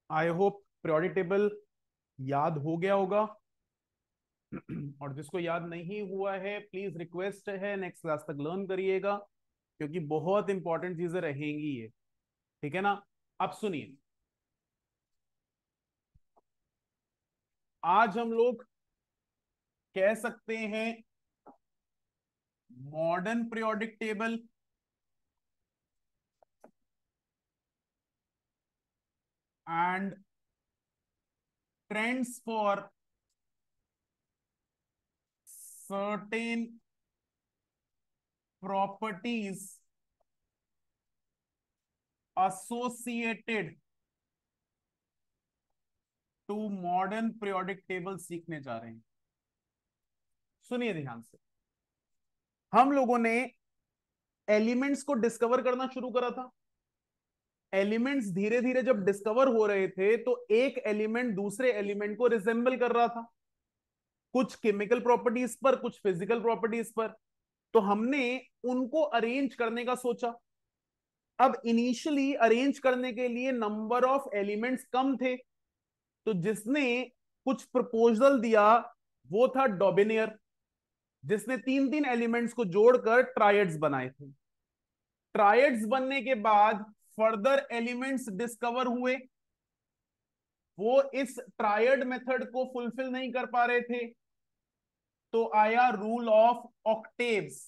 I hope periodic table याद हो गया होगा। और जिसको याद नहीं हुआ है, प्लीज रिक्वेस्ट है नेक्स्ट क्लास तक लर्न करिएगा, क्योंकि बहुत इंपॉर्टेंट चीजें रहेंगी ये। ठीक है ना? अब सुनिए, आज हम लोग कह सकते हैं modern periodic table and trends for certain properties associated to modern periodic table सीखने जा रहे हैं। सुनिए ध्यान से। हम लोगों ने एलिमेंट्स को डिस्कवर करना शुरू करा था। एलिमेंट्स धीरे धीरे जब डिस्कवर हो रहे थे तो एक एलिमेंट दूसरे एलिमेंट को रिजेंबल कर रहा था, कुछ केमिकल प्रॉपर्टीज पर, कुछ फिजिकल प्रॉपर्टीज पर। तो हमने उनको अरेंज करने का सोचा। अब इनिशियली अरेंज करने के लिए नंबर ऑफ एलिमेंट्स कम थे, तो जिसने कुछ प्रपोजल दिया वो था डॉबिनियर, जिसने तीन तीन एलिमेंट्स को जोड़कर ट्रायड्स बनाए थे। ट्रायड्स बनने के बाद फर्दर एलिमेंट्स डिस्कवर हुए, वो इस ट्रायड मेथड को फुलफिल नहीं कर पा रहे थे, तो आया रूल ऑफ ऑक्टेव्स।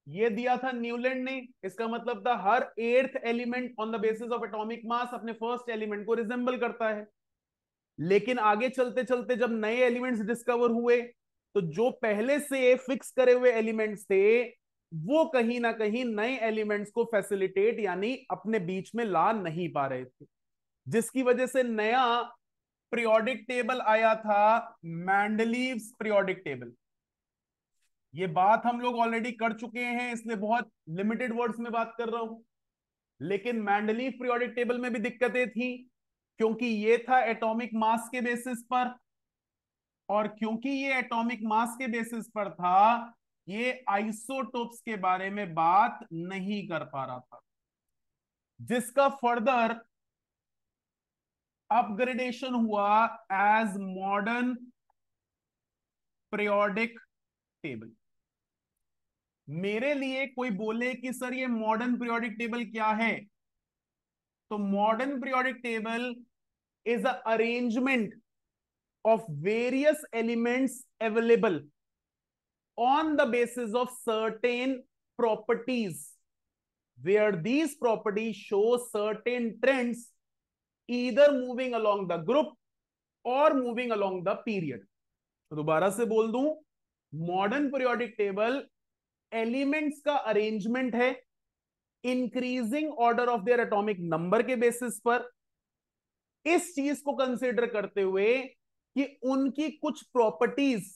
ये दिया था न्यूलैंड ने। इसका मतलब था हर eighth element on the basis of atomic mass अपने फर्स्ट एलिमेंट को रिजेंबल करता है। लेकिन आगे चलते चलते जब नए एलिमेंट्स डिस्कवर हुए, तो जो पहले से फिक्स करे हुए एलिमेंट्स थे, वो कहीं ना कहीं नए एलिमेंट्स को फैसिलिटेट यानी अपने बीच में ला नहीं पा रहे थे, जिसकी वजह से नया पीरियोडिक टेबल आया था, मैंडलीव्स पीरियोडिक टेबल। ये बात हम लोग ऑलरेडी कर चुके हैं, इसलिए बहुत लिमिटेड वर्ड्स में बात कर रहा हूं। लेकिन मैंडलीव पीरियोडिक टेबल में भी दिक्कतें थी, क्योंकि ये था एटॉमिक मास के बेसिस पर। और क्योंकि ये एटॉमिक मास के बेसिस पर था, ये आइसोटोप्स के बारे में बात नहीं कर पा रहा था, जिसका फर्दर अपग्रेडेशन हुआ एज मॉडर्न पीरियोडिक टेबल। मेरे लिए कोई बोले कि सर ये मॉडर्न पीरियोडिक टेबल क्या है, तो modern periodic table is a arrangement of various elements available on the basis of certain properties, where these properties show certain trends, either moving along the group or moving along the period. तो दोबारा से बोल दूं, modern periodic table elements का arrangement है increasing order of their atomic number के basis पर, इस चीज को कंसिडर करते हुए कि उनकी कुछ प्रॉपर्टीज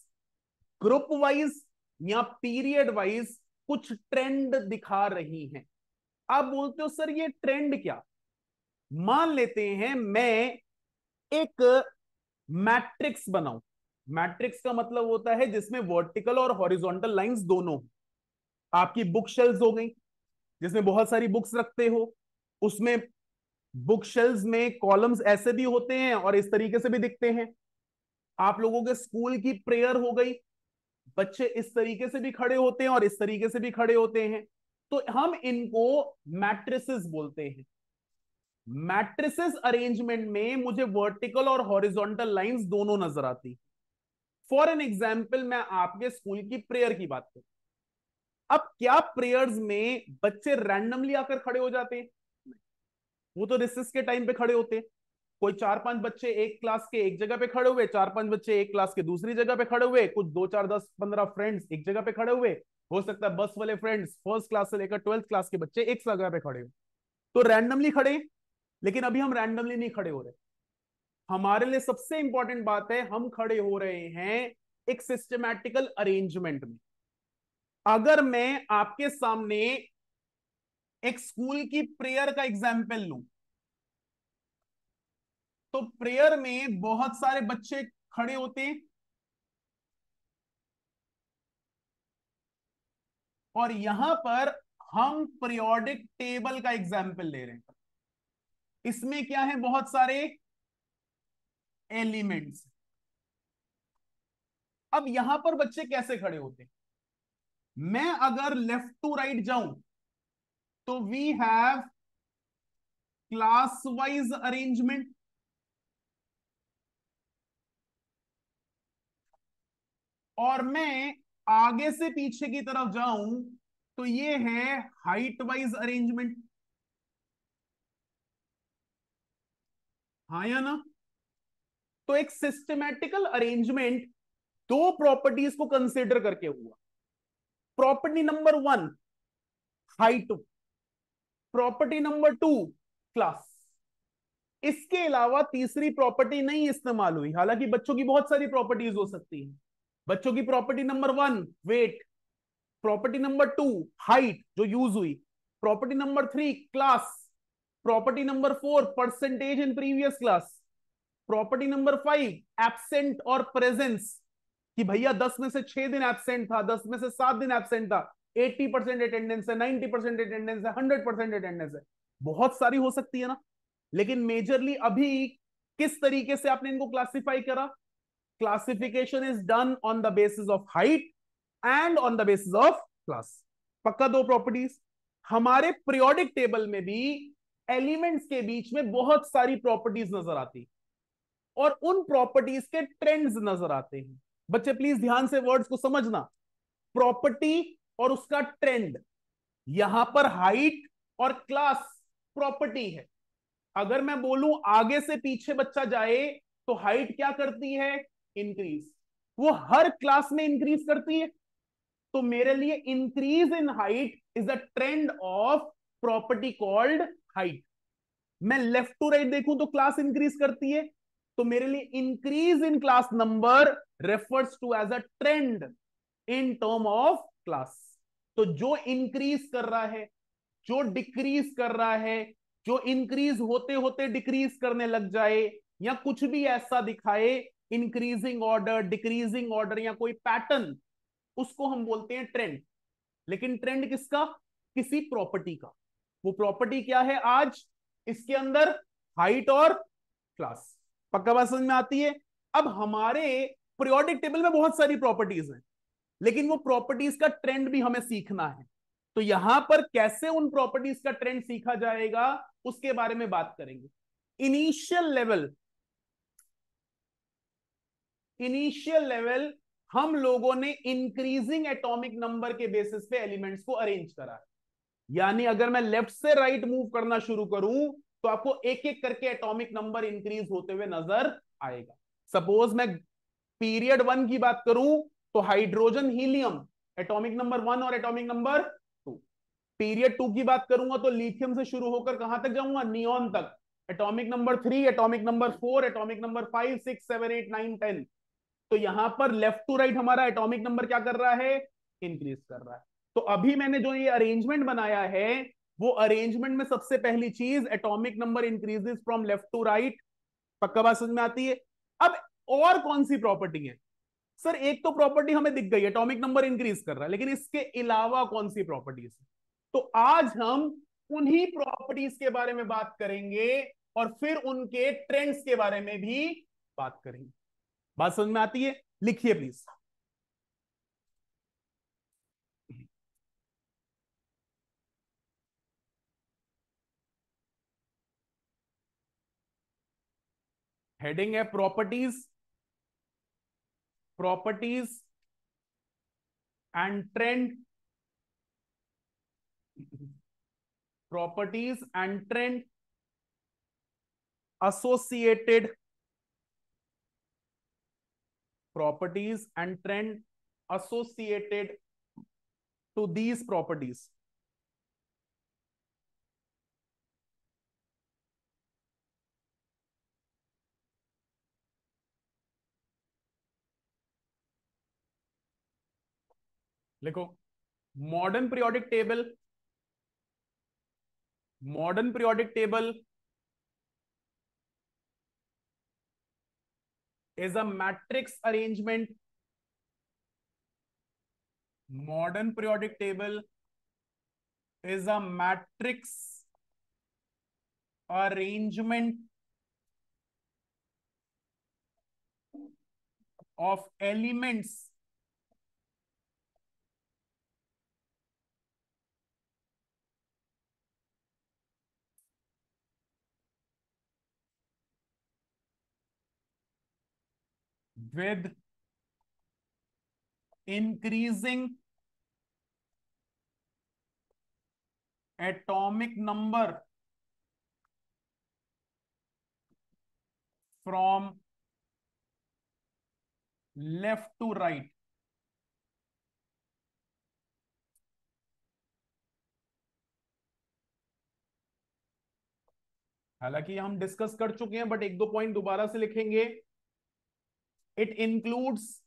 ग्रुप वाइज या पीरियड वाइज कुछ ट्रेंड दिखा रही हैं। आप बोलते हो सर ये ट्रेंड क्या? मान लेते हैं मैं एक मैट्रिक्स बनाऊं। मैट्रिक्स का मतलब होता है जिसमें वर्टिकल और हॉरिजॉन्टल लाइंस दोनों। आपकी बुक शेल्फ हो गई, जिसमें बहुत सारी बुक्स रखते हो। उसमें बुक शेल्फ में कॉलम्स ऐसे भी होते हैं और इस तरीके से भी दिखते हैं। आप लोगों के स्कूल की प्रेयर हो गई, बच्चे इस तरीके से भी खड़े होते हैं और इस तरीके से भी खड़े होते हैं। तो हम इनको मैट्रिसेस बोलते हैं। मैट्रिसेस अरेंजमेंट में मुझे वर्टिकल और हॉरिजॉन्टल लाइंस दोनों नजर आती। फॉर एन एग्जाम्पल, मैं आपके स्कूल की प्रेयर की बात करूं। अब क्या प्रेयर्स में बच्चे रैंडमली आकर खड़े हो जाते हैं? वो तो रिसेस के टाइम पे खड़े होते हैं। कोई चार पांच बच्चे एक क्लास के एक जगह पे खड़े हुए, चार पांच बच्चे एक क्लास के दूसरी जगह पे खड़े हुए, कुछ दो चार दस पंद्रह फ्रेंड्स एक जगह पे खड़े हुए। हो सकता है बस वाले फ्रेंड्स फर्स्ट क्लास से लेकर ट्वेल्थ क्लास के बच्चे एक जगह पे खड़े हो, तो रैंडमली खड़े। लेकिन अभी हम रैंडमली नहीं खड़े हो रहे। हमारे लिए सबसे इंपॉर्टेंट बात है, हम खड़े हो रहे हैं एक सिस्टमैटिकल अरेंजमेंट में। अगर मैं आपके सामने एक स्कूल की प्रेयर का एग्जाम्पल लूं, तो प्रेयर में बहुत सारे बच्चे खड़े होते हैं, और यहां पर हम पीरियोडिक टेबल का एग्जाम्पल ले रहे हैं। इसमें क्या है, बहुत सारे एलिमेंट्स। अब यहां पर बच्चे कैसे खड़े होते हैं, मैं अगर लेफ्ट टू राइट जाऊं तो we have class wise arrangement, और मैं आगे से पीछे की तरफ जाऊं तो ये है हाइट वाइज अरेंजमेंट। हाँ या ना? तो एक सिस्टमैटिकल अरेंजमेंट दो प्रॉपर्टीज को कंसीडर करके हुआ। Property number one, height. Property number to, class. इसके अलावा तीसरी प्रॉपर्टी नहीं इस्तेमाल हुई। हालांकि बच्चों की बहुत सारी प्रॉपर्टीज हो सकती हैं। बच्चों की property number one, weight. Property number two, height जो यूज हुई। Property number three, class. Property number four, percentage in previous class. Property number five, absent और प्रेजेंस, कि भैया 10 में से 6 दिन एब्सेंट था, 10 में से 7 दिन एब्सेंट था, 80% अटेंडेंस है, 90% अटेंडेंस है, 100% अटेंडेंस है। बहुत सारी हो सकती है ना। लेकिन मेजरली अभी किस तरीके से आपने इनको क्लासिफाई करा? Classification is done on the basis of height and on the basis of class. पक्का दो प्रॉपर्टीज। हमारे पीरियोडिक टेबल में भी एलिमेंट्स के बीच में बहुत सारी प्रॉपर्टीज नजर आती, और उन प्रॉपर्टीज के ट्रेंड्स नजर आते हैं। बच्चे प्लीज ध्यान से वर्ड्स को समझना। प्रॉपर्टी और उसका ट्रेंड। यहां पर हाइट और क्लास प्रॉपर्टी है। अगर मैं बोलूं आगे से पीछे बच्चा जाए तो हाइट क्या करती है? इंक्रीज। वो हर क्लास में इंक्रीज करती है। तो मेरे लिए increase in height is a trend of property called height. मैं लेफ्ट टू राइट देखूं तो क्लास इंक्रीज करती है, तो मेरे लिए increase in class number refers to as a trend in term of class. तो जो इंक्रीज कर रहा है, जो डिक्रीज कर रहा है, जो इंक्रीज होते होते डिक्रीज करने लग जाए, या कुछ भी ऐसा दिखाए, इंक्रीजिंग ऑर्डर, डिक्रीजिंग ऑर्डर, या कोई पैटर्न, उसको हम बोलते हैं ट्रेंड। लेकिन ट्रेंड किसका? किसी प्रॉपर्टी का। वो प्रॉपर्टी क्या है आज? इसके अंदर हाइट और क्लास। पक्का बात समझ में आती है? अब हमारे पीरियोडिक टेबल में बहुत सारी प्रॉपर्टीज हैं, लेकिन वो प्रॉपर्टीज का ट्रेंड भी हमें सीखना है। तो यहां पर कैसे उन प्रॉपर्टीज का ट्रेंड सीखा जाएगा, उसके बारे में बात करेंगे। इनिशियल लेवल, इनिशियल लेवल हम लोगों ने इंक्रीजिंग एटॉमिक नंबर के बेसिस पे एलिमेंट्स को अरेंज करा है। यानी अगर मैं लेफ्ट से राइट मूव करना शुरू करूं तो आपको एक एक करके एटॉमिक नंबर इंक्रीज होते हुए नजर आएगा। सपोज मैं पीरियड वन की बात करूं तो hydrogen helium, atomic number one और atomic number two. Period two की बात करूंगा तो लिथियम से शुरू होकर कहां तक जाऊंगा? नियोन तक। Atomic number three, atomic number four, atomic number five, six, seven, eight, nine, 10। तो यहां पर लेफ्ट टू राइट हमारा एटॉमिक नंबर क्या कर रहा है? इंक्रीज कर रहा है। तो अभी मैंने जो ये अरेंजमेंट बनाया है, वो अरेंजमेंट में सबसे पहली चीज, atomic number increases from left to right. पक्का बात समझ में आती है? अब और कौन सी प्रॉपर्टी है? सर एक तो प्रॉपर्टी हमें दिख गई, एटॉमिक नंबर इंक्रीज कर रहा है, लेकिन इसके अलावा कौन सी प्रॉपर्टीज है? तो आज हम उन्हीं प्रॉपर्टीज के बारे में बात करेंगे, और फिर उनके ट्रेंड्स के बारे में भी बात करेंगे। बात समझ में आती है? लिखिए प्लीज। हेडिंग है properties, properties and trend, properties and trend associated, properties and trend associated to these properties। लिखो, modern periodic table, modern periodic table is a matrix arrangement, modern periodic table is a matrix arrangement of elements with increasing atomic number from left to right. हालांकि हम discuss कर चुके हैं, but एक दो point दोबारा से लिखेंगे. It includes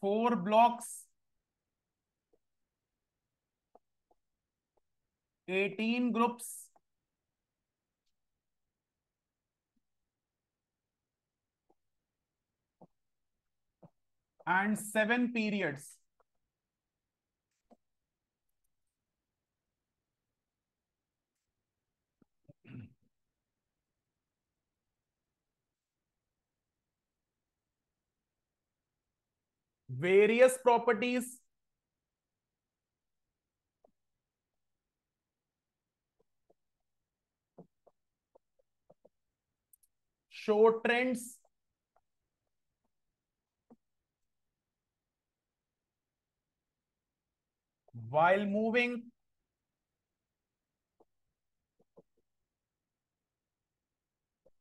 4 blocks, 18 groups, and 7 periods. Various properties show trends while moving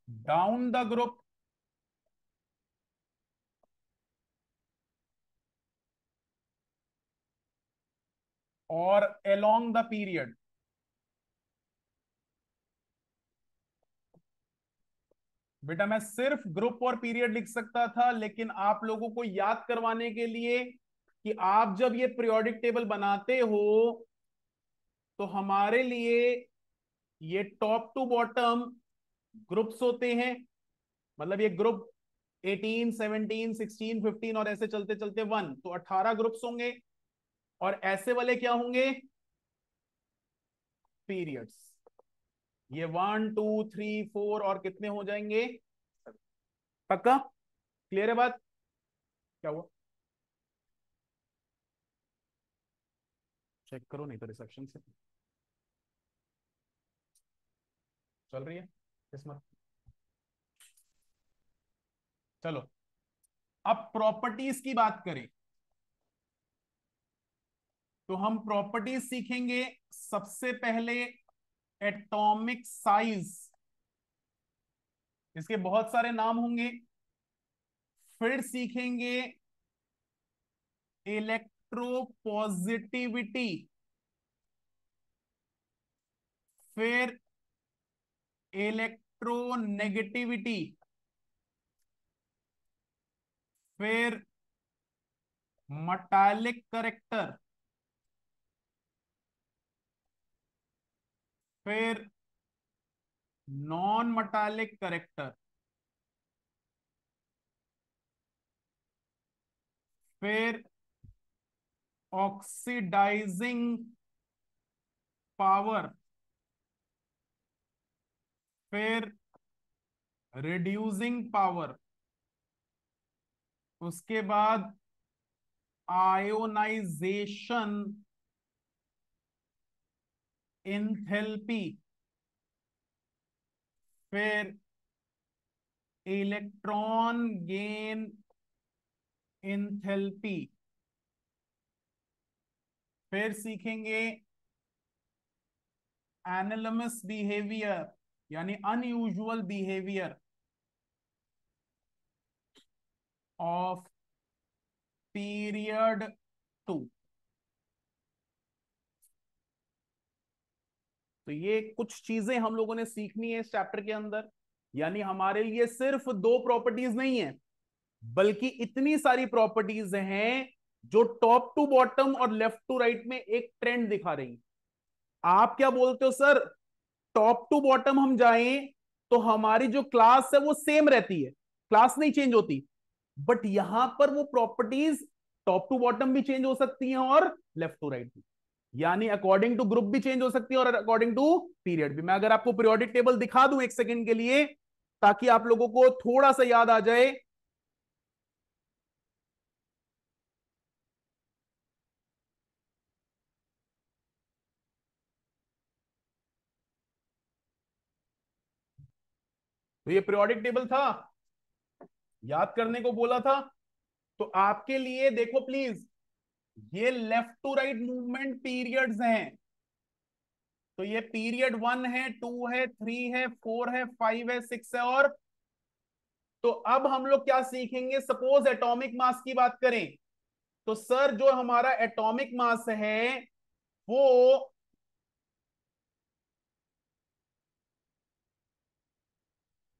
down the group or along the period. बेटा मैं सिर्फ ग्रुप और पीरियड लिख सकता था, लेकिन आप लोगों को याद करवाने के लिए कि आप जब ये पीरियोडिक टेबल बनाते हो तो हमारे लिए ये टॉप टू बॉटम ग्रुप्स होते हैं. मतलब ये ग्रुप 18, 17, 16, 15 और ऐसे चलते चलते 1, तो 18 ग्रुप्स होंगे. और ऐसे वाले क्या होंगे? पीरियड्स. ये 1, 2, 3, 4 और कितने हो जाएंगे? पक्का क्लियर है बात? क्या हुआ? चेक करो, नहीं तो रिसेप्शन से चल रही है किस्मत. चलो अब प्रॉपर्टीज की बात करें तो हम प्रॉपर्टीज सीखेंगे. सबसे पहले एटॉमिक साइज, इसके बहुत सारे नाम होंगे. फिर सीखेंगे इलेक्ट्रोपॉजिटिविटी, फिर इलेक्ट्रोनेगेटिविटी, फिर मेटालिक करेक्टर, फिर नॉन मेटालिक करेक्टर, फिर ऑक्सीडाइजिंग पावर, फिर रिड्यूसिंग पावर, उसके बाद आयोनाइजेशन एंथैल्पी, फिर इलेक्ट्रॉन गेन एंथैल्पी, फिर सीखेंगे एनालमस बिहेवियर यानी अनयूजुअल बिहेवियर ऑफ पीरियड 2. तो ये कुछ चीजें हम लोगों ने सीखनी है इस चैप्टर के अंदर. यानी हमारे लिए सिर्फ 2 प्रॉपर्टीज नहीं है, बल्कि इतनी सारी प्रॉपर्टीज हैं जो टॉप टू बॉटम और लेफ्ट टू राइट में एक ट्रेंड दिखा रही. आप क्या बोलते हो सर? टॉप टू बॉटम हम जाएं तो हमारी जो क्लास है वो सेम रहती है, क्लास नहीं चेंज होती. बट यहां पर वो प्रॉपर्टीज टॉप टू बॉटम भी चेंज हो सकती हैं और लेफ्ट टू राइट भी. यानी अकॉर्डिंग टू ग्रुप भी चेंज हो सकती है और अकॉर्डिंग टू पीरियड भी। मैं अगर आपको पीरियोडिक टेबल दिखा दूं एक सेकंड के लिए, ताकि आप लोगों को थोड़ा सा याद आ जाए। तो ये पीरियोडिक टेबल था, याद करने को बोला था। तो आपके लिए देखो प्लीज, ये left to right movement periods हैं। तो ये पीरियड 1 है, 2 है, 3 है, 4 है, 5 है, 6 है। और तो अब हम लोग क्या सीखेंगे, सपोज एटॉमिक मास की बात करें, तो सर जो हमारा एटॉमिक मास है वो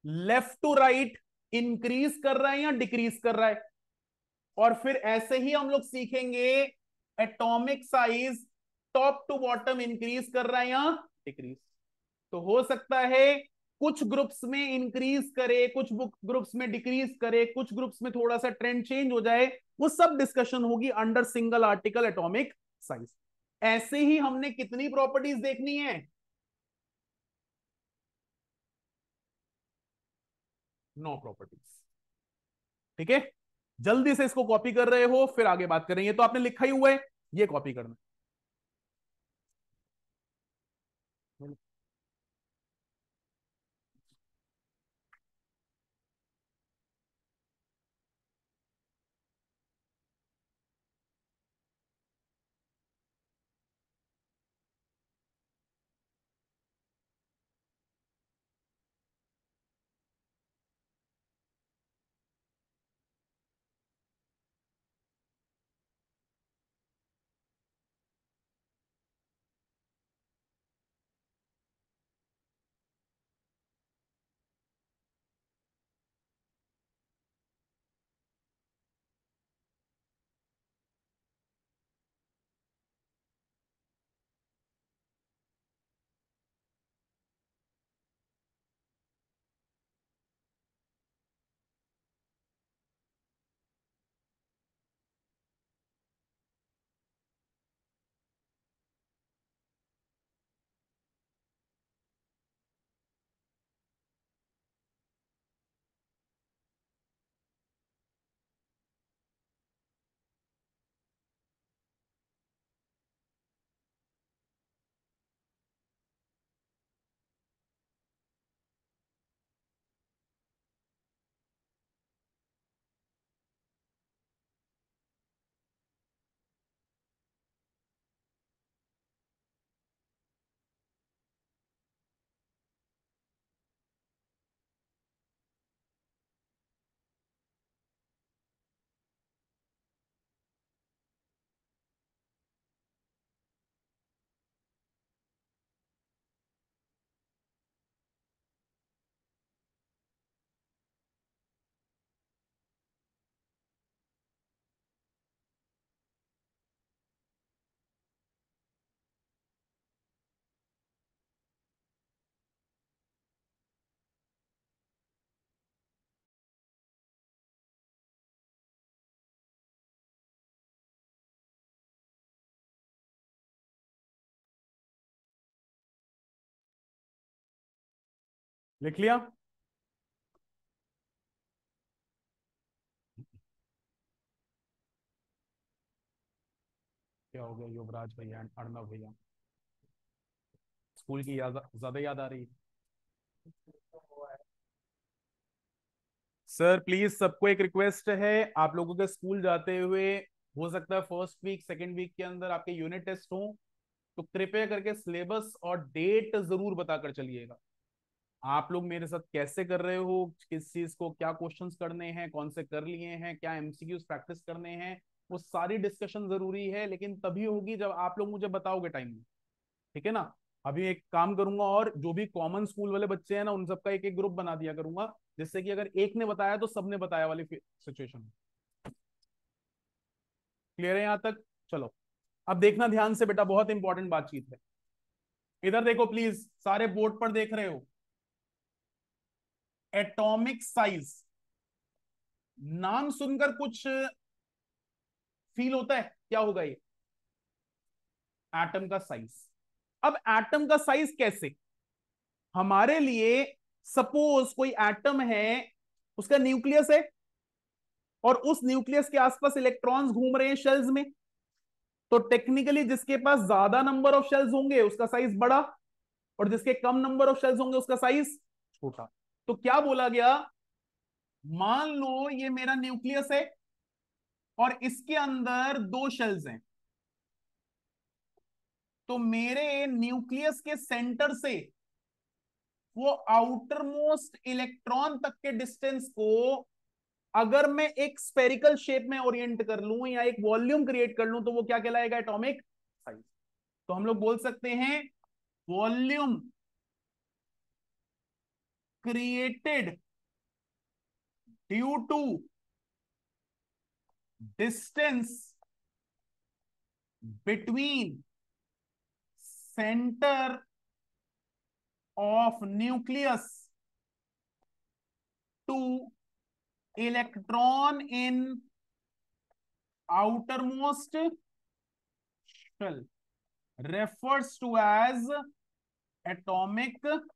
लेफ्ट टू राइट इंक्रीज कर रहा है या डिक्रीज कर रहा है। और फिर ऐसे ही हम लोग सीखेंगे atomic size top to bottom increase कर रहा है या डिक्रीज। तो हो सकता है कुछ ग्रुप्स में इंक्रीज करे, कुछ ग्रुप्स में डिक्रीज करे, कुछ ग्रुप्स में थोड़ा सा ट्रेंड चेंज हो जाए। वो सब डिस्कशन होगी under single article atomic size. ऐसे ही हमने कितनी प्रॉपर्टीज देखनी है, 9 प्रॉपर्टीज। ठीक है, जल्दी से इसको कॉपी कर रहे हो, फिर आगे बात करेंगे। तो आपने लिखा ही हुआ है, ये कॉपी करना। लिख लिया? क्या हो गया युवराज भैया, अर्णव भैया, स्कूल की याद ज्यादा याद आ रही है? सर प्लीज सबको एक रिक्वेस्ट है, आप लोगों के स्कूल जाते हुए हो सकता है फर्स्ट वीक सेकेंड वीक के अंदर आपके यूनिट टेस्ट हो, तो कृपया करके सिलेबस और डेट जरूर बताकर चलिएगा। आप लोग मेरे साथ कैसे कर रहे हो, किस चीज को, क्या क्वेश्चंस करने हैं, कौन से कर लिए हैं, क्या एमसीक्यूज प्रैक्टिस करने हैं, वो सारी डिस्कशन जरूरी है, लेकिन तभी होगी जब आप लोग मुझे बताओगे टाइम में। ठीक है ना? अभी एक काम करूंगा, और जो भी कॉमन स्कूल वाले बच्चे हैं ना, उन सबका एक एक ग्रुप बना दिया करूंगा, जिससे कि अगर एक ने बताया तो सबने बताया वाली सिचुएशन। क्लियर है यहां तक? चलो, अब देखना ध्यान से बेटा, बहुत इंपॉर्टेंट बातचीत है। इधर देखो प्लीज, सारे बोर्ड पर देख रहे हो। एटॉमिक साइज, नाम सुनकर कुछ फील होता है? क्या होगा ये? एटम का साइज। अब एटम का साइज कैसे? हमारे लिए सपोज कोई एटम है, उसका न्यूक्लियस है और उस न्यूक्लियस के आसपास इलेक्ट्रॉन्स घूम रहे हैं शेल्स में। तो टेक्निकली जिसके पास ज्यादा नंबर ऑफ शेल्स होंगे उसका साइज बड़ा, और जिसके कम नंबर ऑफ शेल्स होंगे उसका साइज छोटा। तो क्या बोला गया, मान लो ये मेरा न्यूक्लियस है और इसके अंदर दो शेल्स हैं। तो मेरे न्यूक्लियस के सेंटर से वो आउटर मोस्ट इलेक्ट्रॉन तक के डिस्टेंस को अगर मैं एक स्पेरिकल शेप में ओरिएंट कर लूं या एक वॉल्यूम क्रिएट कर लूं तो वो क्या कहलाएगा, एटॉमिक साइज। तो हम लोग बोल सकते हैं volume created due to distance between centre of nucleus to electron in outermost shell refers to as atomic size।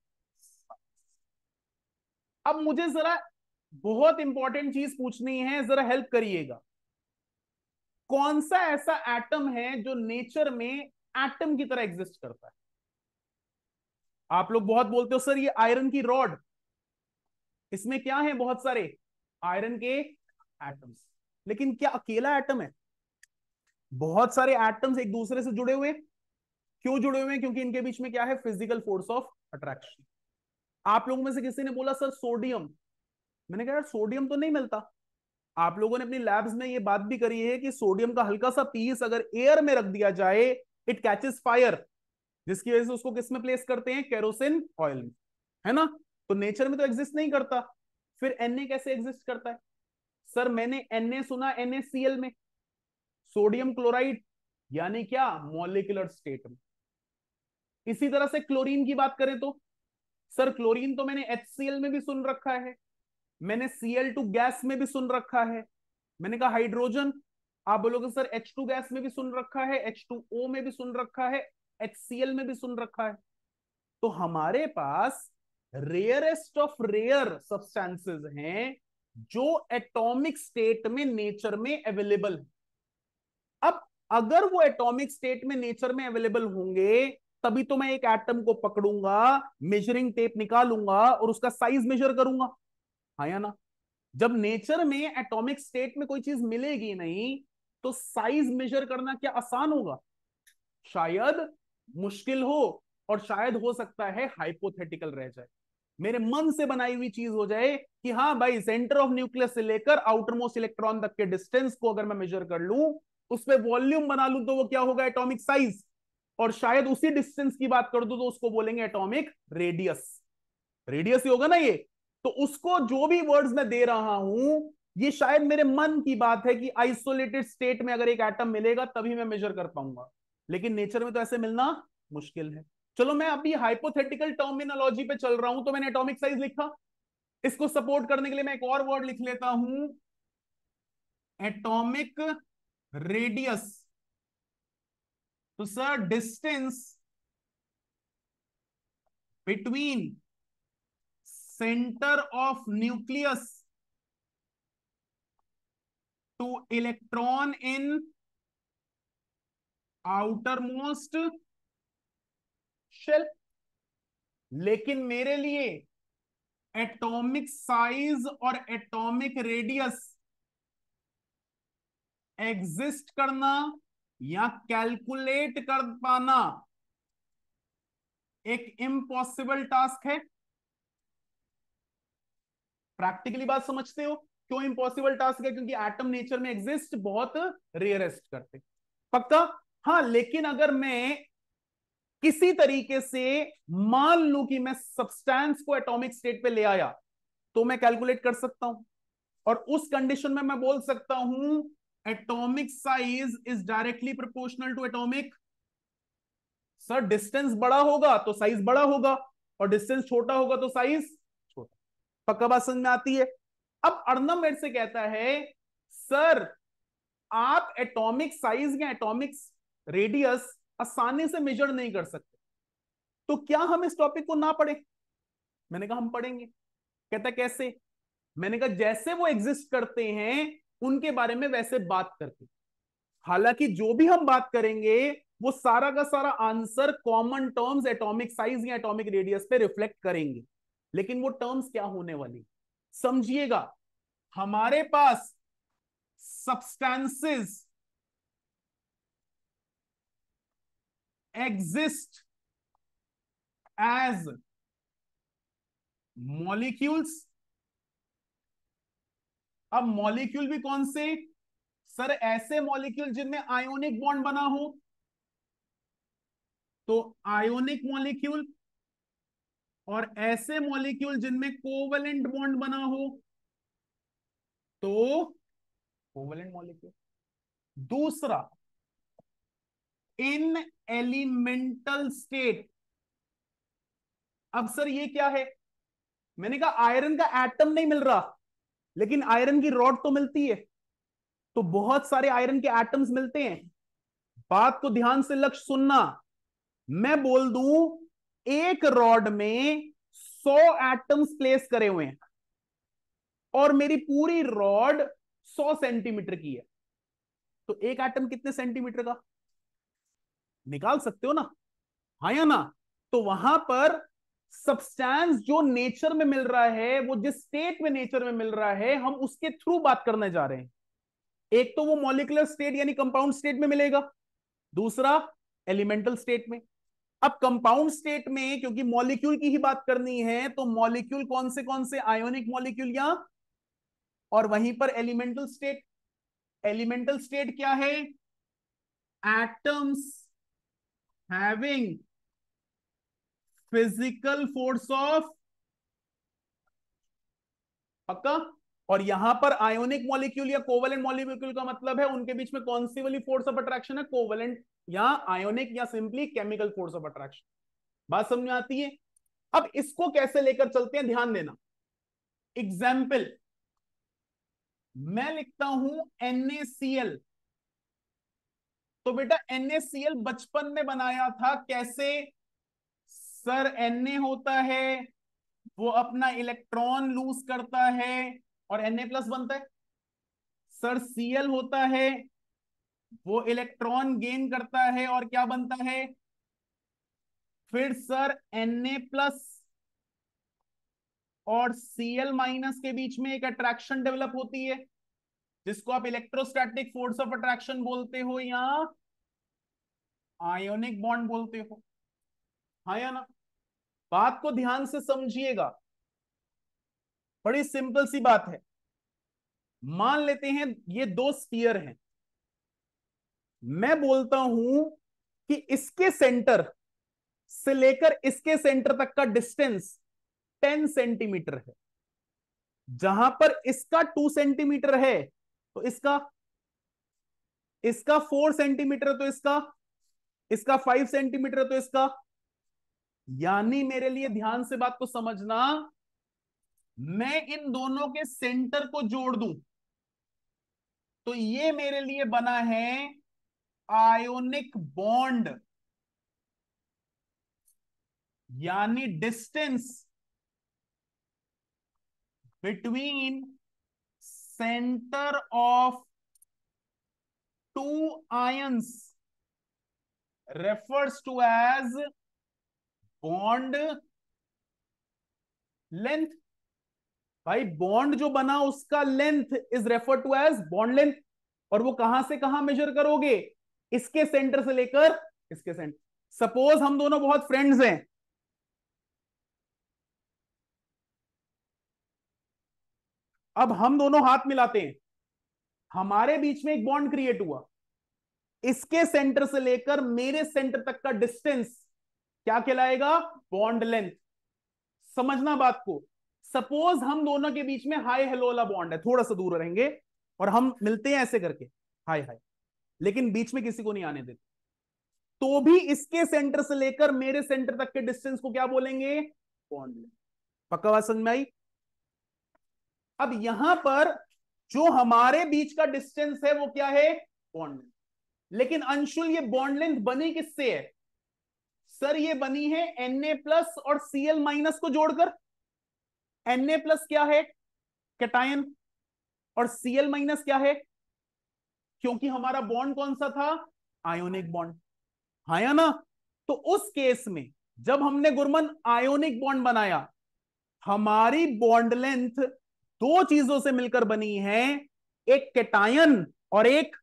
अब मुझे जरा बहुत इंपॉर्टेंट चीज पूछनी है, जरा हेल्प करिएगा। कौन सा ऐसा एटम है जो नेचर में एटम की तरह एग्जिस्ट करता है? आप लोग बहुत बोलते हो सर ये आयरन की रॉड, इसमें क्या है, बहुत सारे आयरन के एटम्स। लेकिन क्या अकेला एटम है? बहुत सारे एटम्स एक दूसरे से जुड़े हुए। क्यों जुड़े हुए हैं? क्योंकि इनके बीच में क्या है, फिजिकल फोर्स ऑफ अट्रैक्शन। आप लोगों में से किसी ने बोला सर सोडियम, मैंने कहा यार सोडियम तो नहीं मिलता। आप लोगों ने अपनी लैब्स में ये बात भी करी है कि सोडियम का हल्का सा पीस अगर एयर में रख दिया जाए इट कैचेस फायर, जिसकी वजह से उसको किस में प्लेस करते हैं, केरोसिन ऑयल में, है ना। तो नेचर में तो एग्जिस्ट नहीं करता। फिर Na कैसे एग्जिस्ट करता है? सर मैंने Na सुना NaCl में, सोडियम क्लोराइड, यानी क्या, मॉलिक्यूलर स्टेट में। इसी तरह से क्लोरीन की बात करें तो सर क्लोरीन तो मैंने HCl में भी सुन रखा है, मैंने Cl2 गैस में भी सुन रखा है। मैंने कहा हाइड्रोजन, आप बोलोगे सर H2 गैस में भी सुन रखा है, H2O में भी सुन रखा है, HCl में भी सुन रखा है। तो हमारे पास रेयरेस्ट ऑफ रेयर सब्सटेंसेस हैं जो एटॉमिक स्टेट में नेचर में अवेलेबल है। अब अगर वो एटॉमिक स्टेट में नेचर में अवेलेबल होंगे तभी तो मैं एक एटम को पकड़ूंगा, मेजरिंग टेप निकालूंगा और उसका साइज मेजर करूंगा, हाँ या ना। जब नेचर में एटॉमिक स्टेट में कोई चीज मिलेगी नहीं तो साइज मेजर करना क्या आसान होगा? शायद मुश्किल हो, और शायद हो सकता है हाइपोथेटिकल रह जाए, मेरे मन से बनाई हुई चीज हो जाए कि हाँ भाई सेंटर ऑफ न्यूक्लियस से लेकर आउटर मोस्ट इलेक्ट्रॉन तक के डिस्टेंस को अगर मैं मेजर कर लूं, उस पर वॉल्यूम बना लूं तो वो क्या होगा, एटॉमिक साइज। और शायद उसी डिस्टेंस की बात कर दूं तो उसको बोलेंगे एटॉमिक रेडियस। रेडियस ही होगा ना ये। तो उसको जो भी वर्ड्स मैं दे रहा हूं ये शायद मेरे मन की बात है कि आइसोलेटेड स्टेट में अगर एक एटम मिलेगा तभी मैं मेजर कर पाऊंगा, लेकिन नेचर में तो ऐसे मिलना मुश्किल है। चलो मैं अभी हाइपोथेटिकल टर्मिनोलॉजी पे चल रहा हूं, तो मैंने एटॉमिक साइज लिखा, इसको सपोर्ट करने के लिए मैं एक और वर्ड लिख लेता हूं, एटॉमिक रेडियस। तो sir distance between centre of nucleus to electron in outermost shell. लेकिन मेरे लिए एटॉमिक साइज और एटॉमिक रेडियस एग्जिस्ट करना या कैलकुलेट कर पाना एक इम्पॉसिबल टास्क है। प्रैक्टिकली बात समझते हो क्यों इम्पॉसिबल टास्क है? क्योंकि एटम नेचर में एग्जिस्ट बहुत रेयरेस्ट करते। पक्का? हाँ, लेकिन अगर मैं किसी तरीके से मान लूं कि मैं सब्सटेंस को एटॉमिक स्टेट पे ले आया तो मैं कैलकुलेट कर सकता हूं, और उस कंडीशन में मैं बोल सकता हूं atomic size is directly proportional to atomic. Sir distance बड़ा होगा तो साइज बड़ा होगा, और डिस्टेंस छोटा होगा तो साइज छोटा। पक्का बात समझ में आती है? अब अर्नब मेरे से कहता है सर आप एटॉमिक साइज या एटॉमिक रेडियस आसानी से मेजर नहीं कर सकते। तो क्या हम इस टॉपिक को ना पढ़े? मैंने कहा हम पढ़ेंगे। कहता कैसे? मैंने कहा जैसे वो एग्जिस्ट करते हैं उनके बारे में वैसे बात करके। हालांकि जो भी हम बात करेंगे वो सारा का सारा answer common terms atomic size या एटॉमिक रेडियस पे रिफ्लेक्ट करेंगे। लेकिन वो टर्म्स क्या होने वाली, समझिएगा। हमारे पास सब्सटेंसेस एग्जिस्ट एज मॉलिक्यूल्स। अब मॉलिक्यूल भी कौन से? सर ऐसे मॉलिक्यूल जिनमें आयोनिक बॉन्ड बना हो, तो आयोनिक मॉलिक्यूल, और ऐसे मॉलिक्यूल जिनमें कोवेलेंट बॉन्ड बना हो, तो कोवेलेंट मॉलिक्यूल। दूसरा, इन एलिमेंटल स्टेट। अब सर ये क्या है? मैंने कहा आयरन का एटम नहीं मिल रहा, लेकिन आयरन की रॉड तो मिलती है। तो बहुत सारे आयरन के एटम्स मिलते हैं। बात को ध्यान से लक्ष्य सुनना। मैं बोल दूं एक रॉड में 100 एटम्स प्लेस करे हुए हैं और मेरी पूरी रॉड 100 सेंटीमीटर की है, तो एक एटम कितने सेंटीमीटर का? निकाल सकते हो ना, हाँ या ना? तो वहां पर सब्सटेंस जो नेचर में मिल रहा है, वो जिस स्टेट में नेचर में मिल रहा है, हम उसके थ्रू बात करने जा रहे हैं। एक तो वो मॉलिक्यूलर स्टेट यानी कंपाउंड स्टेट में मिलेगा, दूसरा एलिमेंटल स्टेट में। अब कंपाउंड स्टेट में क्योंकि मॉलिक्यूल की ही बात करनी है, तो मॉलिक्यूल कौन से आयोनिक मॉलिक्यूल या, और वहीं पर एलिमेंटल स्टेट। एलिमेंटल स्टेट क्या है? Atoms having physical force of, पक्का? और यहां पर आयोनिक मॉलिक्यूल या कोवेलेंट मॉलिक्यूल का मतलब है उनके बीच में कौन सी वाली फोर्स ऑफ अट्रैक्शन है? कोवेलेंट या आयोनिक या simply chemical force of attraction. बात समझ में आती है? अब इसको कैसे लेकर चलते हैं, ध्यान देना। एग्जाम्पल, मैं लिखता हूं NaCl। तो बेटा NaCl बचपन में बनाया था कैसे? सर Na होता है, वो अपना इलेक्ट्रॉन लूज करता है और Na+ बनता है। सर Cl होता है, वो इलेक्ट्रॉन गेन करता है और क्या बनता है? फिर सर Na+ और Cl- के बीच में एक अट्रैक्शन डेवलप होती है, जिसको आप इलेक्ट्रोस्टैटिक फोर्स ऑफ अट्रैक्शन बोलते हो या आयोनिक बॉन्ड बोलते हो, हाँ या ना? बात को ध्यान से समझिएगा, बड़ी सिंपल सी बात है। मान लेते हैं ये दो स्फीयर हैं। मैं बोलता हूं कि इसके सेंटर से लेकर इसके सेंटर तक का डिस्टेंस 10 सेंटीमीटर है। जहां पर इसका 2 सेंटीमीटर है, तो इसका इसका 4 सेंटीमीटर, तो इसका इसका 5 सेंटीमीटर, तो इसका। यानी मेरे लिए ध्यान से बात को समझना, मैं इन दोनों के सेंटर को जोड़ दूं तो ये मेरे लिए बना है आयोनिक बॉन्ड। यानी distance between centre of two ions refers to as bond length. भाई बॉन्ड जो बना उसका length is refer to as bond length. और वो कहां से कहां मेजर करोगे? इसके सेंटर से लेकर इसके सेंटर। सपोज हम दोनों बहुत फ्रेंड्स हैं, अब हम दोनों हाथ मिलाते हैं, हमारे बीच में एक बॉन्ड क्रिएट हुआ। इसके सेंटर से लेकर मेरे सेंटर तक का डिस्टेंस क्या कहलाएगा? Bond length. समझना बात को। सपोज हम दोनों के बीच में हाय हेलो वाला बॉन्ड है, थोड़ा सा दूर रहेंगे और हम मिलते हैं ऐसे करके, हाय हाय, लेकिन बीच में किसी को नहीं आने देते, तो भी इसके सेंटर से लेकर मेरे सेंटर तक के डिस्टेंस को क्या बोलेंगे? Bond length. पक्का बात समझ में आई? अब यहां पर जो हमारे बीच का डिस्टेंस है वो क्या है? Bond length. लेकिन अंशुल ये बॉन्ड लेंथ बनी किससे है? सर ये बनी है Na+ और Cl- को जोड़कर। Na+ क्या है? कैटायन। और Cl- क्या है? क्योंकि हमारा बॉन्ड कौन सा था? Ionic bond. हाँ या ना? तो उस केस में जब हमने गुरमन आयोनिक बॉन्ड बनाया, हमारी बॉन्ड लेंथ दो चीजों से मिलकर बनी है, एक कैटायन और एक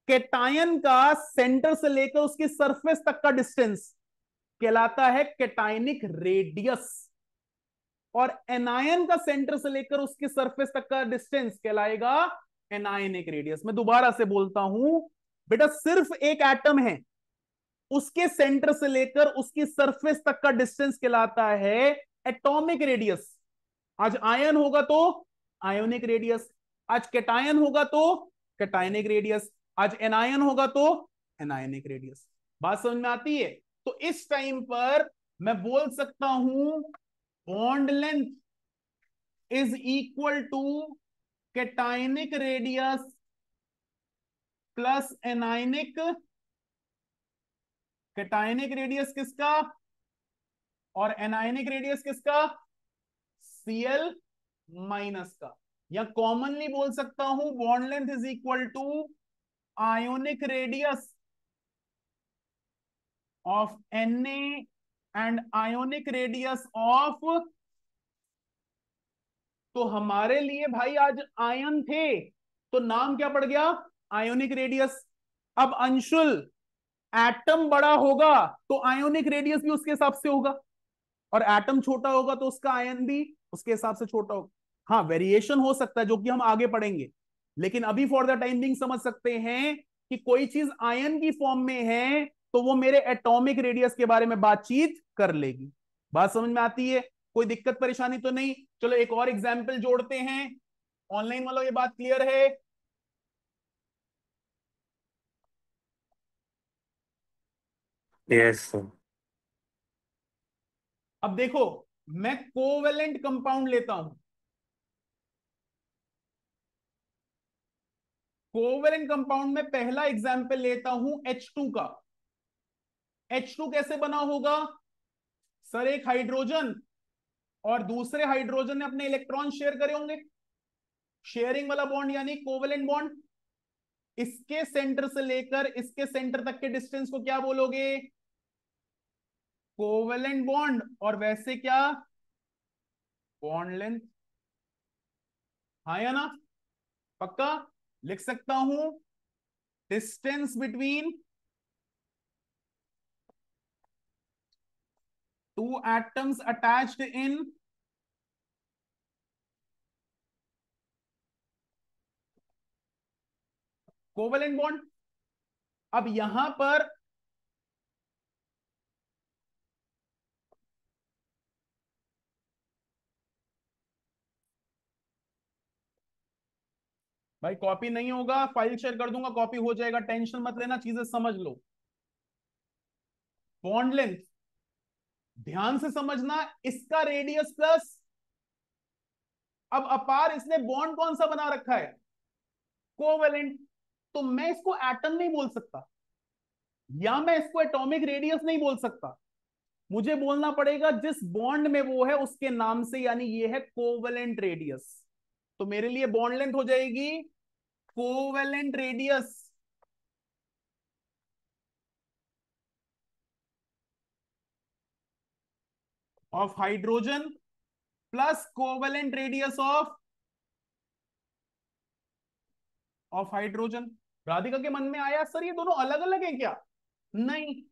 कैटायन का सेंटर से लेकर उसकी सरफेस तक का डिस्टेंस कहलाता है कैटायनिक रेडियस, और एनायन का सेंटर से लेकर उसकी सरफेस तक का डिस्टेंस कहलाएगा एनायनिक रेडियस। मैं दोबारा से बोलता हूं बेटा, सिर्फ एक एटम है, उसके सेंटर से लेकर उसकी सरफेस तक का डिस्टेंस कहलाता है एटॉमिक रेडियस। आज आयन होगा तो आयोनिक रेडियस, आज कैटायन होगा तो कैटायनिक रेडियस, आज एनायन होगा तो एनायनिक रेडियस। बात समझ में आती है? तो इस टाइम पर मैं बोल सकता हूं bond length is equal to cationic radius plus anionic. Cationic radius किसका और एनायनिक रेडियस किसका? Cl- का। या कॉमनली बोल सकता हूं bond length is equal to ionic radius of Na and ionic radius of. तो हमारे लिए भाई आज आयन थे तो नाम क्या पड़ गया? Ionic radius. अब अंशुल एटम बड़ा होगा तो आयोनिक रेडियस भी उसके हिसाब से होगा, और एटम छोटा होगा तो उसका आयन भी उसके हिसाब से छोटा होगा। हाँ, वेरिएशन हो सकता है जो कि हम आगे पढ़ेंगे, लेकिन अभी फॉर द टाइम बिंग समझ सकते हैं कि कोई चीज आयन की फॉर्म में है तो वो मेरे एटॉमिक रेडियस के बारे में बातचीत कर लेगी। बात समझ में आती है? कोई दिक्कत परेशानी तो नहीं? चलो एक और एग्जाम्पल जोड़ते हैं। ऑनलाइन वालों ये बात क्लियर है? Yes sir. अब देखो, मैं कोवेलेंट कंपाउंड लेता हूं। कोवेलेंट कंपाउंड में पहला एग्जाम्पल लेता हूं H2 का। H2 कैसे बना होगा? सर एक हाइड्रोजन और दूसरे हाइड्रोजन ने अपने इलेक्ट्रॉन शेयर करे होंगे, शेयरिंग वाला बॉन्ड यानी कोवेलेंट बॉन्ड। इसके सेंटर से लेकर इसके सेंटर तक के डिस्टेंस को क्या बोलोगे? Covalent bond. और वैसे क्या? Bond length. हाँ या ना? पक्का? लिख सकता हूं distance between two atoms attached in covalent bond. अब यहां पर भाई कॉपी नहीं होगा, फाइल शेयर कर दूंगा, कॉपी हो जाएगा, टेंशन मत लेना, चीजें समझ लो। बॉन्ड लेंथ ध्यान से समझना, इसका रेडियस प्लस। अब अपार इसने बॉन्ड कौन सा बना रखा है? कोवेलेंट। तो मैं इसको एटम नहीं बोल सकता, या मैं इसको एटॉमिक रेडियस नहीं बोल सकता, मुझे बोलना पड़ेगा जिस बॉन्ड में वो है उसके नाम से, यानी ये है कोवेलेंट रेडियस। तो मेरे लिए बॉन्ड लेंथ हो जाएगी covalent radius of hydrogen plus covalent radius of hydrogen. Radhika के मन में आया सर ये दोनों अलग अलग है क्या? नहीं।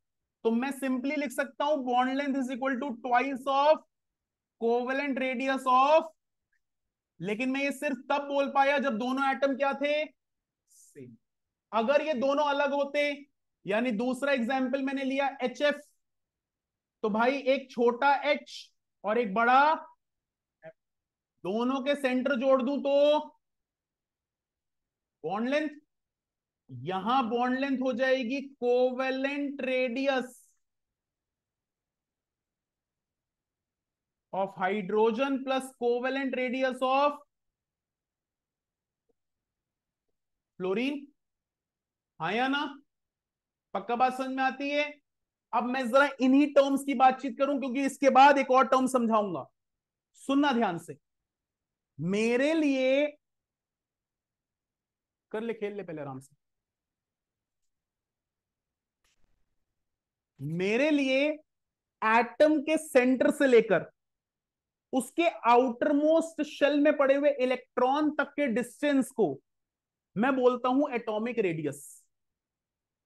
तो मैं सिंपली लिख सकता हूं bond length is equal to twice of covalent radius of. लेकिन मैं ये सिर्फ तब बोल पाया जब दोनों एटम क्या थे? सेम। अगर ये दोनों अलग होते, यानी दूसरा एग्जाम्पल मैंने लिया HF, तो भाई एक छोटा H और एक बड़ा F, दोनों के सेंटर जोड़ दूं तो बॉन्ड लेंथ। यहां बॉन्ड लेंथ हो जाएगी covalent radius of hydrogen plus covalent radius of fluorine. हाँ या ना? पक्का बात समझ में आती है? अब मैं जरा इन्हीं टर्म्स की बातचीत करूं, क्योंकि इसके बाद एक और टर्म समझाऊंगा। सुनना ध्यान से। मेरे लिए कर ले, खेल ले पहले आराम से। मेरे लिए एटम के सेंटर से लेकर उसके आउटर मोस्ट शेल में पड़े हुए इलेक्ट्रॉन तक के डिस्टेंस को मैं बोलता हूं एटॉमिक रेडियस।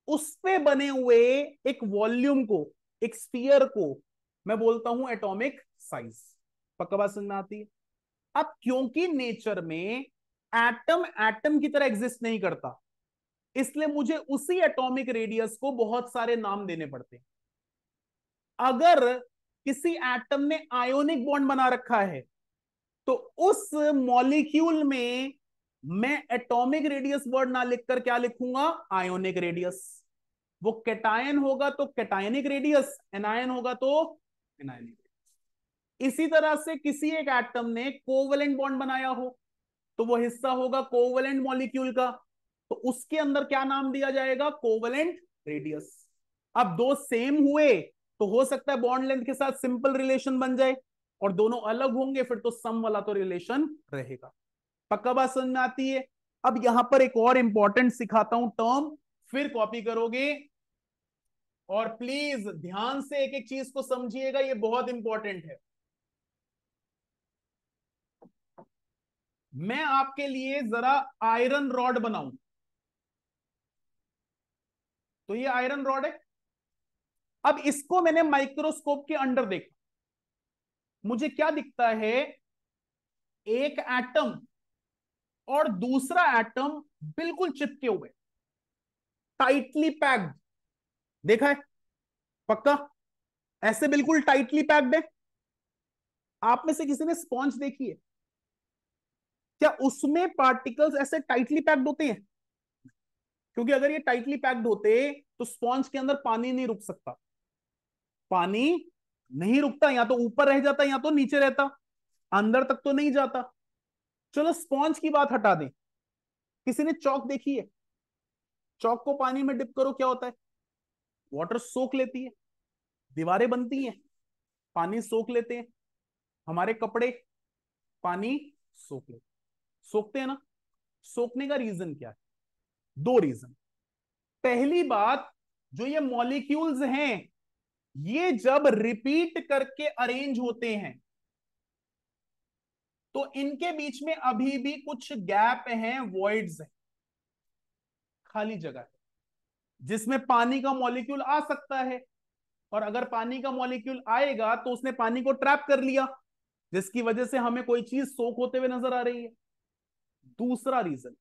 उस पे बने हुए एक वॉल्यूम को, एक स्फीयर को मैं बोलता हूं एटॉमिक साइज। पक्का बात समझ में आती है? अब क्योंकि नेचर में एटम एटम की तरह एग्जिस्ट नहीं करता, इसलिए मुझे उसी एटॉमिक रेडियस को बहुत सारे नाम देने पड़ते हैं। अगर किसी एटम ने आयोनिक बॉन्ड बना रखा है, तो उस मॉलिक्यूल में मैं एटॉमिक रेडियस वर्ड ना लिखकर क्या लिखूंगा? Ionic radius. वो कैटायन होगा तो कैटायनिक रेडियस, एनायन होगा तो एनायनिक। इसी तरह से किसी एक एटम ने कोवेलेंट बॉन्ड बनाया हो, तो वो हिस्सा होगा कोवेलेंट मॉलिक्यूल का, तो उसके अंदर क्या नाम दिया जाएगा? Covalent radius. अब दो सेम हुए तो हो सकता है बॉन्ड लेंथ के साथ सिंपल रिलेशन बन जाए, और दोनों अलग होंगे फिर तो सम वाला तो रिलेशन रहेगा। पक्का बात समझ में आती है? अब यहां पर एक और इंपॉर्टेंट सिखाता हूं टर्म, फिर कॉपी करोगे। और प्लीज ध्यान से एक एक चीज को समझिएगा, ये बहुत इंपॉर्टेंट है। मैं आपके लिए जरा आयरन रॉड बनाऊं, तो ये आयरन रॉड है। अब इसको मैंने माइक्रोस्कोप के अंडर देखा, मुझे क्या दिखता है? एक एटम और दूसरा एटम बिल्कुल चिपके हुए, टाइटली पैक्ड। देखा है? पक्का ऐसे बिल्कुल टाइटली पैक्ड है। आप में से किसी ने स्पॉन्ज देखी है? क्या उसमें पार्टिकल्स ऐसे टाइटली पैक्ड होते हैं? क्योंकि अगर ये टाइटली पैक्ड होते तो स्पॉन्ज के अंदर पानी नहीं रुक सकता। पानी नहीं रुकता, या तो ऊपर रह जाता या तो नीचे रहता, अंदर तक तो नहीं जाता। चलो स्पॉन्ज की बात हटा दें, किसी ने चौक देखी है? चौक को पानी में डिप करो, क्या होता है? वाटर सोख लेती है, दीवारें बनती हैं, पानी सोख लेते हैं। हमारे कपड़े पानी सोख लेते, सोखते हैं ना? सोखने का रीजन क्या है? दो रीजन। पहली बात, जो ये मॉलिक्यूल्स हैं, ये जब रिपीट करके अरेंज होते हैं तो इनके बीच में अभी भी कुछ गैप हैं, वॉइड्स हैं, खाली जगह है, जिसमें पानी का मॉलिक्यूल आ सकता है। और अगर पानी का मॉलिक्यूल आएगा तो उसने पानी को ट्रैप कर लिया, जिसकी वजह से हमें कोई चीज सोख होते हुए नजर आ रही है। दूसरा रीजन,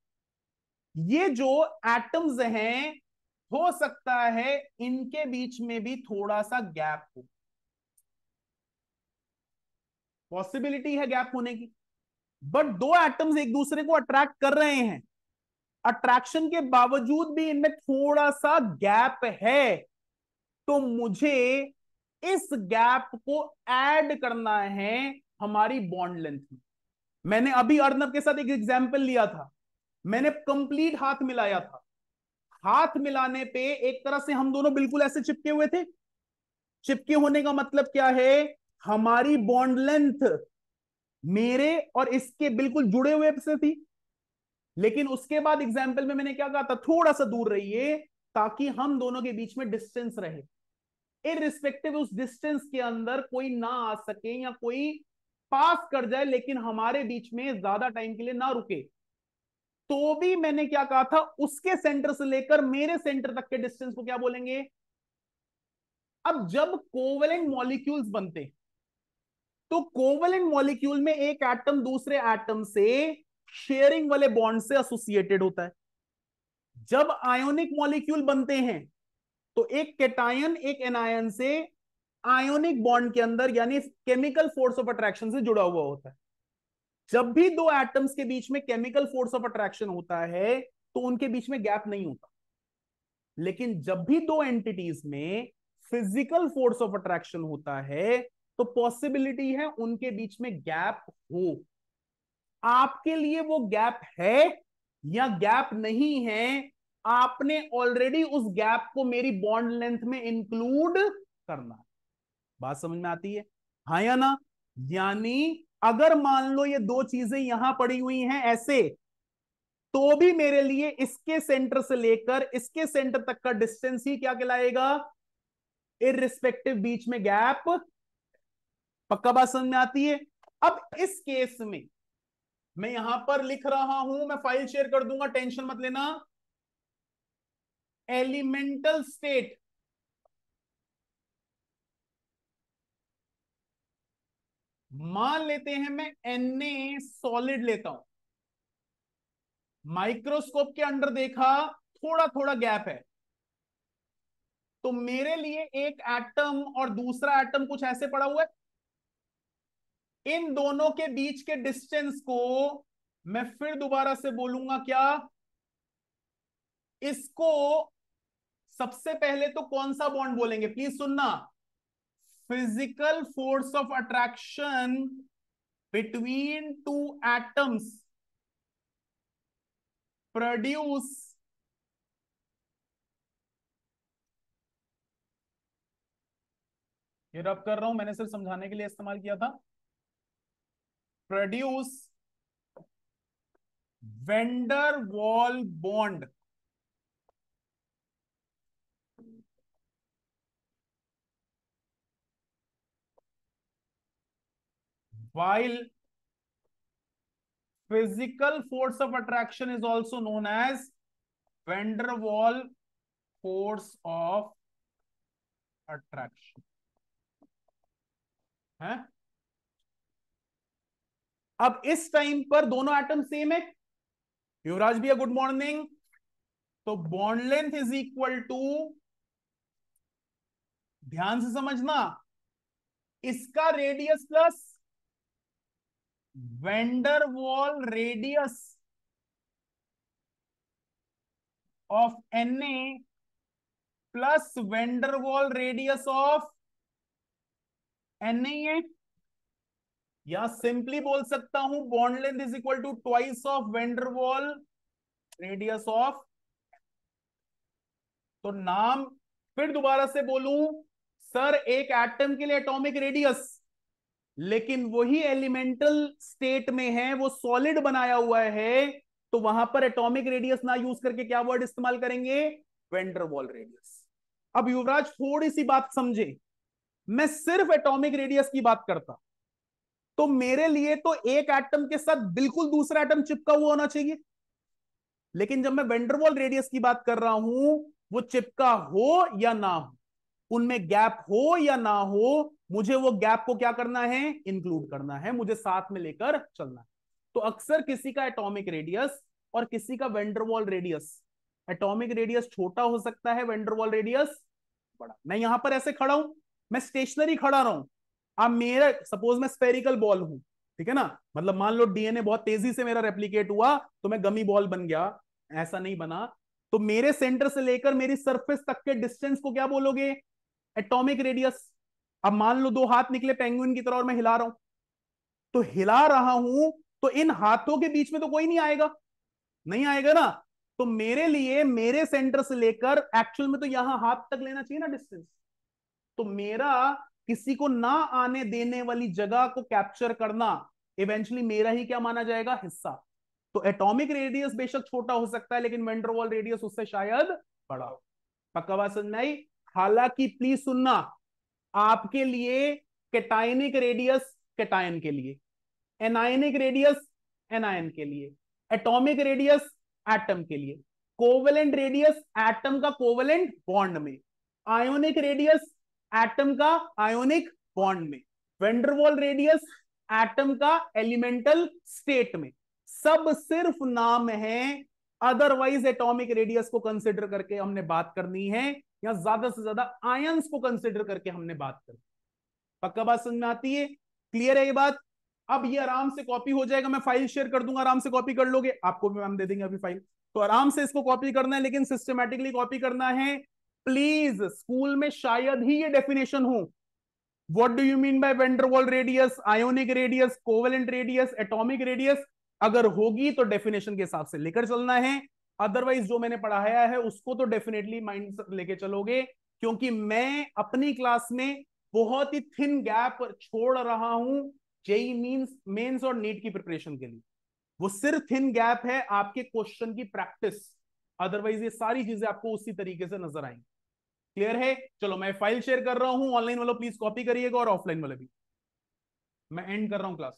ये जो एटम्स हैं, हो सकता है इनके बीच में भी थोड़ा सा गैप हो, पॉसिबिलिटी है गैप होने की। बट दो एटम्स एक दूसरे को अट्रैक्ट कर रहे हैं, अट्रैक्शन के बावजूद भी इनमें थोड़ा सा गैप है, तो मुझे इस गैप को ऐड करना है हमारी बॉन्ड लेंथ में। मैंने अभी अर्नब के साथ एक एग्जांपल लिया था, मैंने कंप्लीट हाथ मिलाया था। हाथ मिलाने पे एक तरह से हम दोनों बिल्कुल ऐसे चिपके हुए थे। चिपके होने का मतलब क्या है? हमारी बॉन्ड लेंथ मेरे और इसके बिल्कुल जुड़े हुए से थी। लेकिन उसके बाद एग्जाम्पल में मैंने क्या कहा था? थोड़ा सा दूर रहिए, ताकि हम दोनों के बीच में डिस्टेंस रहे। इररिस्पेक्टिव उस डिस्टेंस के अंदर कोई ना आ सके या कोई पास कर जाए, लेकिन हमारे बीच में ज्यादा टाइम के लिए ना रुके, तो भी मैंने क्या कहा था? उसके सेंटर से लेकर मेरे सेंटर तक के डिस्टेंस को क्या बोलेंगे? अब जब कोवेलेंट मॉलिक्यूल्स बनते, तो कोवेलेंट मॉलिक्यूल में एक एटम दूसरे एटम से शेयरिंग वाले बॉन्ड से एसोसिएटेड होता है। जब आयोनिक मॉलिक्यूल बनते हैं, तो एक कैटायन एक एनायन से आयोनिक बॉन्ड के अंदर, यानी केमिकल फोर्स ऑफ अट्रैक्शन से जुड़ा हुआ होता है। जब भी दो एटम्स के बीच में केमिकल फोर्स ऑफ अट्रैक्शन होता है, तो उनके बीच में गैप नहीं होता। लेकिन जब भी दो एंटिटीज में फिजिकल फोर्स ऑफ अट्रैक्शन होता है, तो पॉसिबिलिटी है उनके बीच में गैप हो। आपके लिए वो गैप है या गैप नहीं है, आपने ऑलरेडी उस गैप को मेरी बॉन्ड लेंथ में इंक्लूड करना है। बात समझ में आती है, हाँ या ना? यानी अगर मान लो ये दो चीजें यहां पड़ी हुई हैं ऐसे, तो भी मेरे लिए इसके सेंटर से लेकर इसके सेंटर तक का डिस्टेंस ही क्या कहलाएगा? इररिस्पेक्टिव बीच में गैप। पक्का बात समझ में आती है? अब इस केस में मैं यहां पर लिख रहा हूं, मैं फाइल शेयर कर दूंगा, टेंशन मत लेना। एलिमेंटल स्टेट मान लेते हैं, मैं Na सॉलिड लेता हूं, माइक्रोस्कोप के अंडर देखा थोड़ा थोड़ा गैप है, तो मेरे लिए एक एटम और दूसरा एटम कुछ ऐसे पड़ा हुआ है, इन दोनों के बीच के डिस्टेंस को मैं फिर दोबारा से बोलूंगा क्या? इसको सबसे पहले तो कौन सा बॉन्ड बोलेंगे, प्लीज सुनना? Physical force of attraction between two atoms produce ये रब कर रहा हूं, मैंने सिर्फ समझाने के लिए इस्तेमाल किया था। Produce vendor wall bond. while physical force of attraction is also known as van der Waal force of attraction है। अब इस टाइम पर दोनों एटम सेम है। युवराज भैया गुड मॉर्निंग। तो bond length is equal to, ध्यान से समझना, इसका radius plus van der Waals radius of Na plus van der Waals radius of Na है, या सिंपली बोल सकता हूं bond length is equal to twice of van der Waals radius of. तो नाम फिर दोबारा से बोलूं, सर एक एटम के लिए एटॉमिक रेडियस, लेकिन वही एलिमेंटल स्टेट में है, वो सॉलिड बनाया हुआ है, तो वहां पर एटॉमिक रेडियस ना यूज करके क्या वर्ड इस्तेमाल करेंगे? Vendor Waals radius. अब युवराज थोड़ी सी बात समझे, मैं सिर्फ एटॉमिक रेडियस की बात करता तो मेरे लिए तो एक एटम के साथ बिल्कुल दूसरा एटम चिपका हुआ होना चाहिए, लेकिन जब मैं वेंडरवॉल रेडियस की बात कर रहा हूं, वो चिपका हो या ना हो, उनमें गैप हो या ना हो, मुझे वो गैप को क्या करना है? इंक्लूड करना है, मुझे साथ में लेकर चलना है। तो अक्सर किसी का एटॉमिक रेडियस और किसी का वेंडरवॉल रेडियस, एटॉमिक रेडियस छोटा हो सकता है, वेंडरवॉल रेडियस बड़ा। मैं यहां पर ऐसे खड़ा हूं, मैं स्टेशनरी खड़ा रहा हूं, अब मेरा सपोज मैं स्फेरिकल बॉल हूं, ठीक है ना, मतलब मान लो डीएनए बहुत तेजी से मेरा रेप्लिकेट हुआ तो मैं गमी बॉल बन गया, ऐसा नहीं बना, तो मेरे सेंटर से लेकर मेरी सरफेस तक के डिस्टेंस को क्या बोलोगे? Atomic radius. अब मान लो दो हाथ निकले पेंगुइन की तरह और मैं हिला रहा हूं, तो हिला रहा हूं तो इन हाथों के बीच में तो कोई नहीं आएगा, नहीं आएगा ना, तो मेरे लिए मेरे सेंटर से लेकर एक्चुअल में तो यहां हाथ तक लेना चाहिए ना डिस्टेंस, तो मेरा किसी को ना आने देने वाली जगह को कैप्चर करना इवेंचुअली मेरा ही क्या माना जाएगा? हिस्सा। तो एटॉमिक रेडियस बेशक छोटा हो सकता है, लेकिन वेंडरवॉल रेडियस उससे शायद बड़ा हो। पक्का बात समझ में आई? हालांकि प्लीज सुनना, आपके लिए कैटायनिक रेडियस कैटायन के लिए, एनायनिक रेडियस एनायन के लिए, एटॉमिक रेडियस एटम के लिए, कोवेलेंट रेडियस एटम का कोवेलेंट बॉन्ड में, आयोनिक रेडियस एटम का आयोनिक बॉन्ड में, वेंडरवॉल रेडियस एटम का एलिमेंटल स्टेट में, सब सिर्फ नाम है, अदरवाइज एटॉमिक रेडियस को कंसिडर करके हमने बात करनी है, या ज्यादा से ज्यादा आयंस को कंसिडर करके हमने बात करनी। पक्का बात समझ में आती है? क्लियर है ये बात? अब ये आराम से कॉपी हो जाएगा, मैं फाइल शेयर कर दूंगा, आराम से कॉपी कर लोगे, आपको भी मैम दे देंगे अभी फाइल, तो आराम से इसको कॉपी करना है, लेकिन सिस्टमेटिकली कॉपी करना है प्लीज। स्कूल में शायद ही ये डेफिनेशन हो, what do you mean by Van der Waals radius, ionic radius, covalent radius, atomic radius, अगर होगी तो डेफिनेशन के हिसाब से लेकर चलना है, अदरवाइज जो मैंने पढ़ाया है उसको तो डेफिनेटली माइंड लेके चलोगे, क्योंकि मैं अपनी क्लास में बहुत ही थिन गैप छोड़ रहा हूं जेई मींस मेंस और नीट की प्रिपरेशन के लिए। वो सिर्फ थिन गैप है आपके क्वेश्चन की प्रैक्टिस, अदरवाइज ये सारी चीजें आपको उसी तरीके से नजर आएंगी। क्लियर है? चलो मैं फाइल शेयर कर रहा हूं, ऑनलाइन वालों प्लीज कॉपी करिएगा और ऑफलाइन वाले भी। मैं एंड कर रहा हूं क्लास।